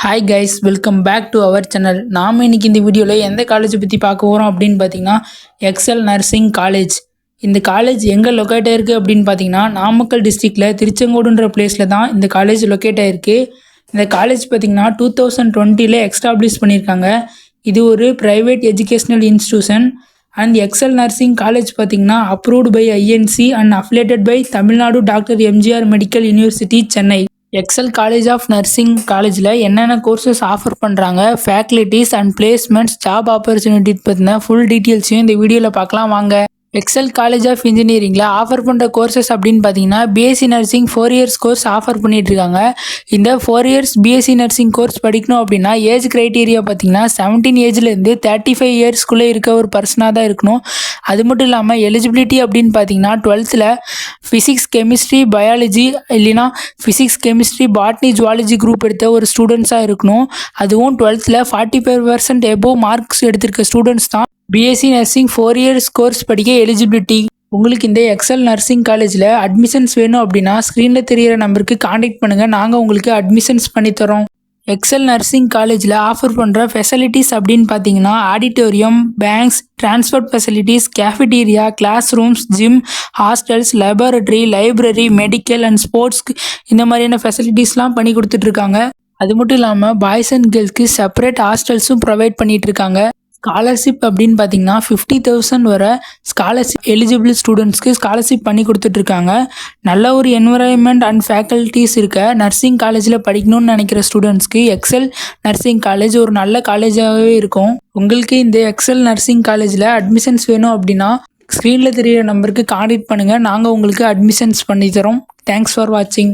Hi guys, welcome back to our channel. நாம் இன்னைக்கு இந்த வீடியோவில் எந்த காலேஜை பற்றி பார்க்க போகிறோம் அப்படின்னு பார்த்தீங்கன்னா எக்ஸல் நர்சிங் காலேஜ். இந்த காலேஜ் எங்கே லொக்கேட் ஆயிருக்கு அப்படின்னு பார்த்தீங்கன்னா நாமக்கல் டிஸ்ட்ரிக்டில் திருச்செங்கோடுன்ற பிளேஸில் தான் இந்த காலேஜ் லொக்கேட் ஆயிருக்கு. இந்த காலேஜ் பார்த்தீங்கன்னா 2020 எஸ்டாப்ளிஷ் பண்ணியிருக்காங்க. இது ஒரு private educational institution. And Excel nursing college பார்த்தீங்கன்னா approved by INC and affiliated by Tamil Nadu doctor MGR medical university Chennai. Excel college of nursing காலேஜில் என்னென்ன கோர்சஸ் ஆஃபர் பண்ணுறாங்க, faculties and placements, job opportunity பற்றின ஃபுல் டீட்டெயில்ஸையும் இந்த வீடியோவில் பார்க்கலாம் வாங்க. எக்ஸல் காலேஜ் ஆஃப் இன்ஜினியரிங்கில் ஆஃபர் பண்ணுற கோர்சஸ் அப்படின்னு பார்த்தீங்கன்னா BSc nursing 4 years course offer பண்ணிகிட்ருக்காங்க. இந்த 4 இயர்ஸ் பிஎஸ்சி நர்சிங் கோர்ஸ் படிக்கணும் அப்படின்னா ஏஜ் க்ரைட்டீரியா பார்த்தீங்கன்னா 17 ஏஜ்லேருந்து 35 இயர்ஸ்க்குள்ளே இருக்க ஒரு பர்சனாக தான் இருக்கணும். அது மட்டும் இல்லாமல் எலிஜிபிலிட்டி அப்படின்னு பார்த்தீங்கன்னா 12th ஃபிசிக்ஸ் கெமிஸ்ட்ரி பயாலஜி இல்லைனா physics chemistry botany zoology group எடுத்த ஒரு ஸ்டூடெண்ட்ஸாக இருக்கணும். அதுவும் 12th 45% எபோவ் மார்க்ஸ் எடுத்திருக்க ஸ்டூடெண்ட்ஸ் தான் பிஎஸ்சி நர்சிங் 4 இயர்ஸ் கோர்ஸ் படிக்க எலிஜிபிலிட்டி. உங்களுக்கு இந்த எக்ஸல் நர்சிங் காலேஜில் அட்மிஷன்ஸ் வேணும் அப்படின்னா ஸ்க்ரீனில் தெரிகிற நம்பருக்கு காண்டாக்ட் பண்ணுங்கள், நாங்கள் உங்களுக்கு அட்மிஷன்ஸ் பண்ணித்தரோம். எக்ஸல் நர்சிங் காலேஜில் ஆஃபர் பண்ணுற ஃபெசிலிட்டிஸ் அப்படின்னு பார்த்தீங்கன்னா auditorium, banks, transport facilities, cafeteria, class rooms, gym, hostels, laboratory, library, medical and ஸ்போர்ட்ஸ்க்கு இந்த மாதிரியான ஃபெசிலிட்டிஸ்லாம் பண்ணி கொடுத்துட்ருக்காங்க. அது மட்டும் இல்லாமல் பாய்ஸ் அண்ட் கேர்ள்ஸ்க்கு செப்பரேட் ஹாஸ்டல்ஸும் ப்ரொவைட் பண்ணிகிட்ருக்காங்க. ஸ்காலர்ஷிப் அப்படின்னு பார்த்தீங்கன்னா 50,000 வரை ஸ்காலர்ஷிப் எலிஜிபிள் ஸ்டூடெண்ட்ஸ்க்கு ஸ்காலர்ஷிப் பண்ணி கொடுத்துட்ருக்காங்க. நல்ல ஒரு என்விரான்மெண்ட் அண்ட் ஃபேக்கல்ட்டிஸ் இருக்க நர்சிங் காலேஜில் படிக்கணும்னு நினைக்கிற ஸ்டூடெண்ட்ஸ்க்கு எக்ஸல் நர்சிங் காலேஜ் ஒரு நல்ல காலேஜாகவே இருக்கும். உங்களுக்கு இந்த எக்ஸல் நர்சிங் காலேஜில் அட்மிஷன்ஸ் வேணும் அப்படின்னா ஸ்க்ரீனில் தெரிகிற நம்பருக்கு காண்டாக்ட் பண்ணுங்கள், நாங்கள் உங்களுக்கு அட்மிஷன்ஸ் பண்ணித்தரோம். தேங்க்ஸ் ஃபார் வாட்சிங்.